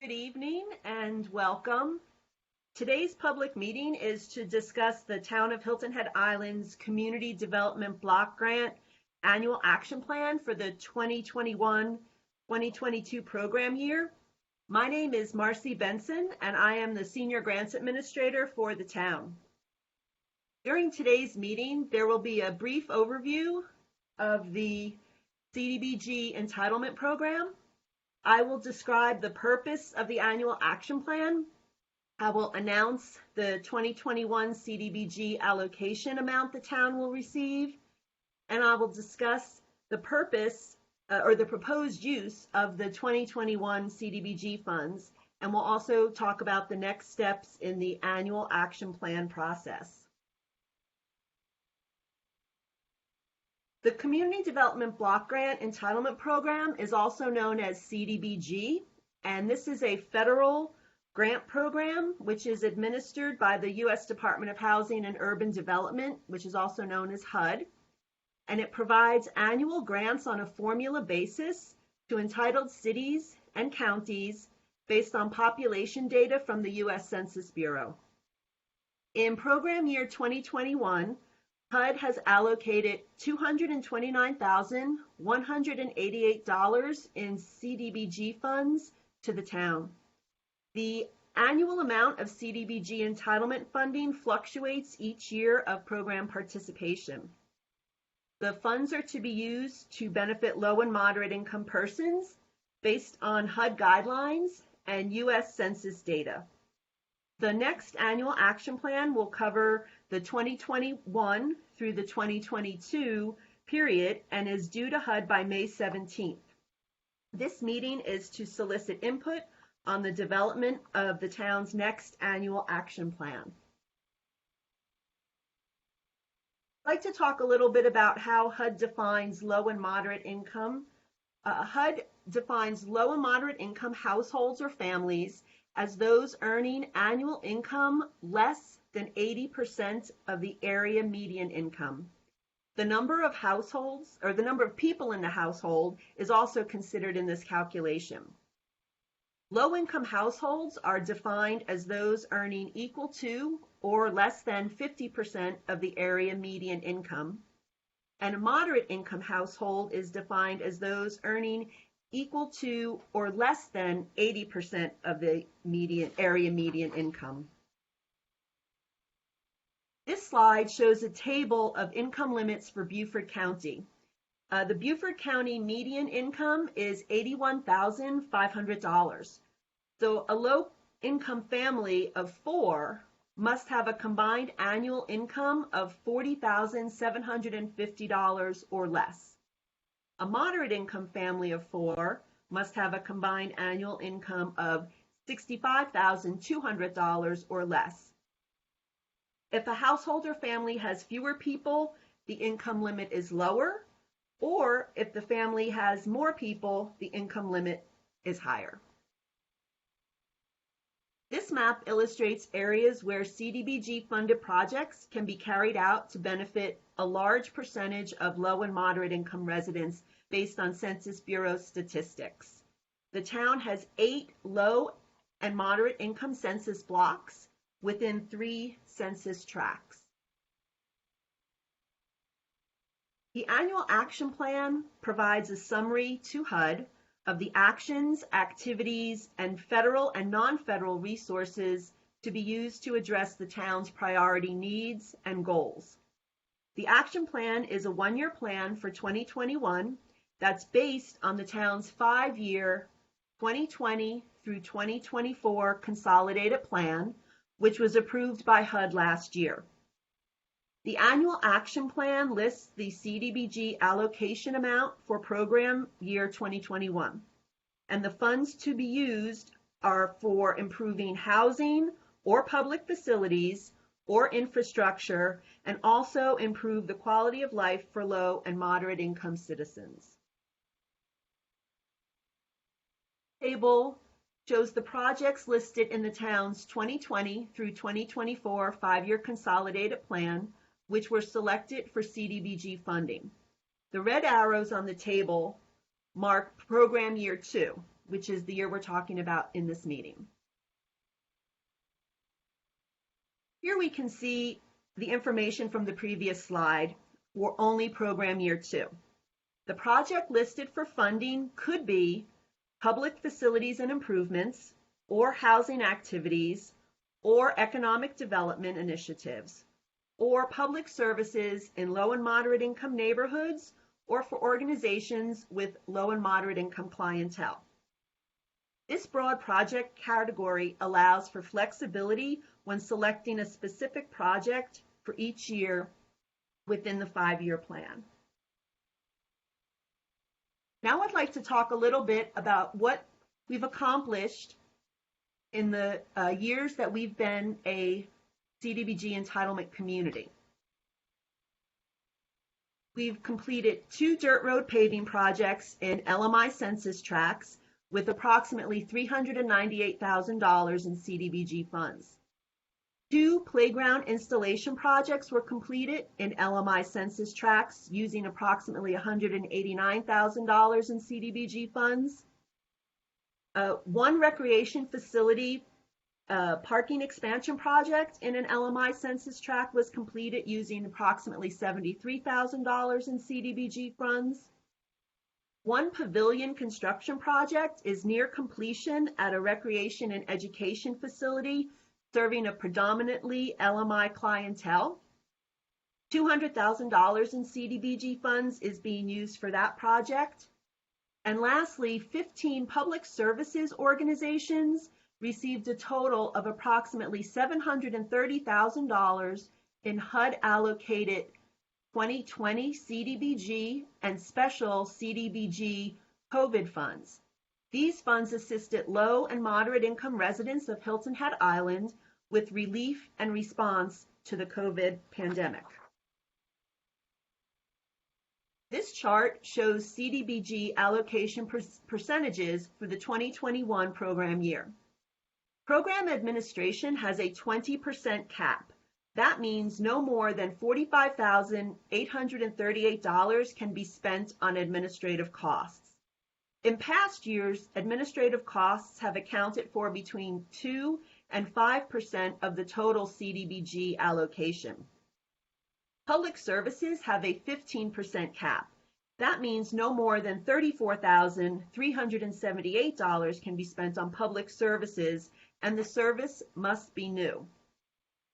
Good evening and welcome. Today's public meeting is to discuss the Town of Hilton Head Island's Community Development Block Grant Annual Action Plan for the 2021-2022 program year. My name is Marcy Benson and I am the Senior Grants Administrator for the town. During today's meeting, there will be a brief overview of the Cdbg entitlement program. I will describe the purpose of the annual action plan. I will announce the 2021 Cdbg allocation amount the town will receive, and I will discuss the purpose or the proposed use of the 2021 Cdbg funds, and we'll also talk about the next steps in the annual action plan process. The Community Development Block Grant Entitlement Program is also known as Cdbg, and this is a federal grant program which is administered by the U.S. Department of Housing and Urban Development, which is also known as HUD, and it provides annual grants on a formula basis to entitled cities and counties based on population data from the U.S. Census Bureau. In program year 2021, HUD has allocated $229,188 in Cdbg funds to the town. The annual amount of Cdbg entitlement funding fluctuates each year of program participation. The funds are to be used to benefit low and moderate income persons based on HUD guidelines and U.S. Census data. The next annual action plan will cover the 2021 through the 2022 period and is due to HUD by May 17th. This meeting is to solicit input on the development of the town's next annual action plan. I'd like to talk a little bit about how HUD defines low and moderate income. HUD defines low and moderate income households or families as those earning annual income less than 80% of the area median income. The number of households, or the number of people in the household, is also considered in this calculation. Low-income households are defined as those earning equal to or less than 50% of the area median income, and a moderate income household is defined as those earning equal to or less than 80% of the area median income. This slide shows a table of income limits for Beaufort County. The Beaufort County median income is $81,500. So a low-income family of 4 must have a combined annual income of $40,750 or less. A moderate income family of 4 must have a combined annual income of $65,200 or less. If a household or family has fewer people, the income limit is lower, or if the family has more people, the income limit is higher. This map illustrates areas where Cdbg funded projects can be carried out to benefit a large percentage of low and moderate income residents based on Census Bureau statistics. The town has 8 low and moderate income census blocks within 3 census tracts. The annual action plan provides a summary to HUD of the actions, activities, and federal and non-federal resources to be used to address the town's priority needs and goals. The action plan is a 1-year plan for 2021 that's based on the town's 5-year 2020 through 2024 consolidated plan, which was approved by HUD last year. The annual action plan lists the Cdbg allocation amount for program year 2021, and the funds to be used are for improving housing or public facilities or infrastructure, and also improve the quality of life for low and moderate income citizens. Table shows the projects listed in the town's 2020 through 2024 5-year consolidated plan, which were selected for Cdbg funding. The red arrows on the table mark program year 2, which is the year we're talking about in this meeting. Here we can see the information from the previous slide for only program year 2. The project listed for funding could be public facilities and improvements, or housing activities, or economic development initiatives, or public services in low and moderate income neighborhoods, or for organizations with low and moderate income clientele. This broad project category allows for flexibility when selecting a specific project for each year within the 5-year plan. Now I'd like to talk a little bit about what we've accomplished in the years that we've been a CDBG entitlement community. We've completed 2 dirt road paving projects in LMI census tracts with approximately $398,000 in CDBG funds. 2 playground installation projects were completed in LMI census tracts using approximately $189,000 in CDBG funds. 1 recreation facility parking expansion project in an LMI census tract was completed using approximately $73,000 in CDBG funds. 1 pavilion construction project is near completion at a recreation and education facility serving a predominantly LMI clientele. $200,000 in CDBG funds is being used for that project. And lastly, 15 public services organizations received a total of approximately $730,000 in HUD allocated 2020 CDBG and special CDBG COVID funds. These funds assisted low and moderate income residents of Hilton Head Island with relief and response to the COVID pandemic. This chart shows CDBG allocation percentages for the 2021 program year. Program administration has a 20% cap. That means no more than $45,838 can be spent on administrative costs. In past years, administrative costs have accounted for between 2 and 5% of the total CDBG allocation. Public services have a 15% cap. That means no more than $34,378 can be spent on public services, and the service must be new.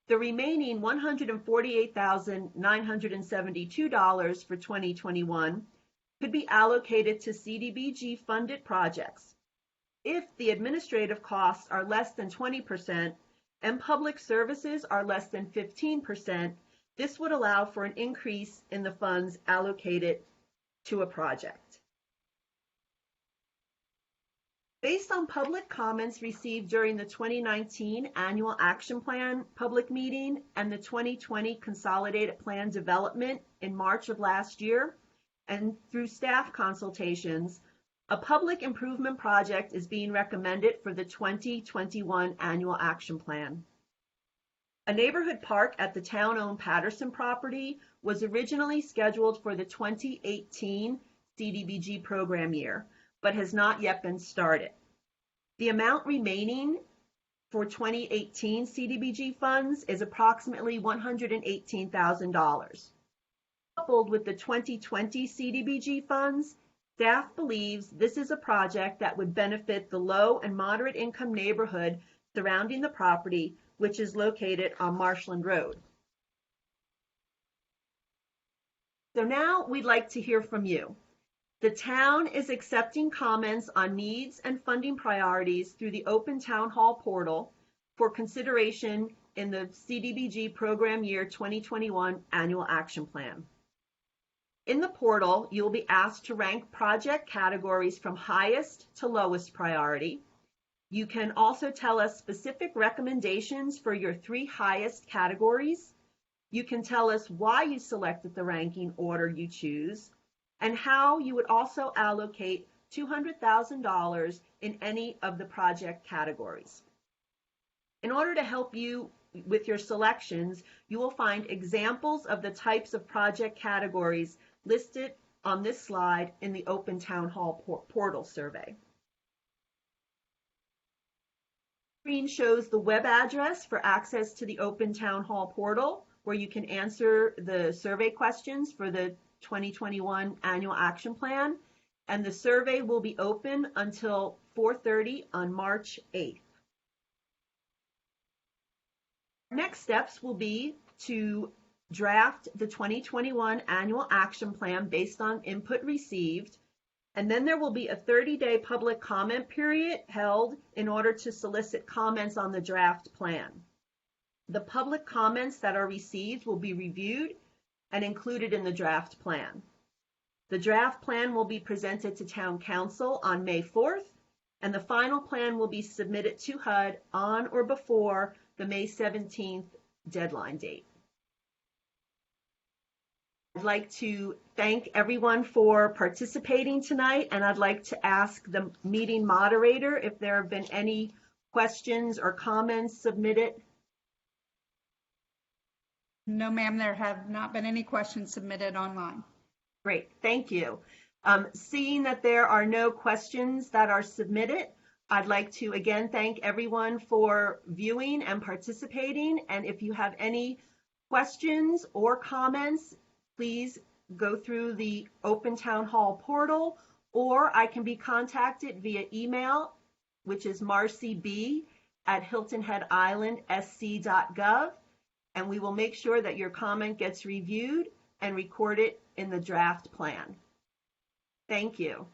The remaining $148,972 for 2021 could be allocated to CDBG funded projects. If the administrative costs are less than 20% and public services are less than 15%, this would allow for an increase in the funds allocated to a project. Based on public comments received during the 2019 Annual Action Plan public meeting and the 2020 Consolidated Plan development in March of last year, and through staff consultations, a public improvement project is being recommended for the 2021 Annual Action Plan. A neighborhood park at the town-owned Patterson property was originally scheduled for the 2018 CDBG program year, but has not yet been started. The amount remaining for 2018 CDBG funds is approximately $118,000. Coupled with the 2020 CDBG funds, staff believes this is a project that would benefit the low and moderate income neighborhood surrounding the property, which is located on Marshland Road. So now we'd like to hear from you. The town is accepting comments on needs and funding priorities through the Open Town Hall portal for consideration in the CDBG Program Year 2021 Annual Action Plan. In the portal, you'll be asked to rank project categories from highest to lowest priority. You can also tell us specific recommendations for your 3 highest categories. You can tell us why you selected the ranking order you choose, and how you would also allocate $200,000 in any of the project categories. In order to help you with your selections, you will find examples of the types of project categories listed on this slide in the Open Town Hall portal survey. Screen shows the web address for access to the Open Town Hall portal, where you can answer the survey questions for the 2021 Annual Action Plan, and the survey will be open until 4:30 on March 8th. Next steps will be to draft the 2021 Annual Action Plan based on input received, and then there will be a 30-day public comment period held in order to solicit comments on the draft plan. The public comments that are received will be reviewed and included in the draft plan. The draft plan will be presented to Town Council on May 4th, and the final plan will be submitted to HUD on or before the May 17th deadline date. I'd like to thank everyone for participating tonight, and I'd like to ask the meeting moderator if there have been any questions or comments submitted. No, ma'am, there have not been any questions submitted online. Great, thank you. Seeing that there are no questions that are submitted, I'd like to again thank everyone for viewing and participating. And if you have any questions or comments, please go through the Open Town Hall portal, or I can be contacted via email, which is marcyb@hiltonheadislandsc.gov, and we will make sure that your comment gets reviewed and recorded in the draft plan. Thank you.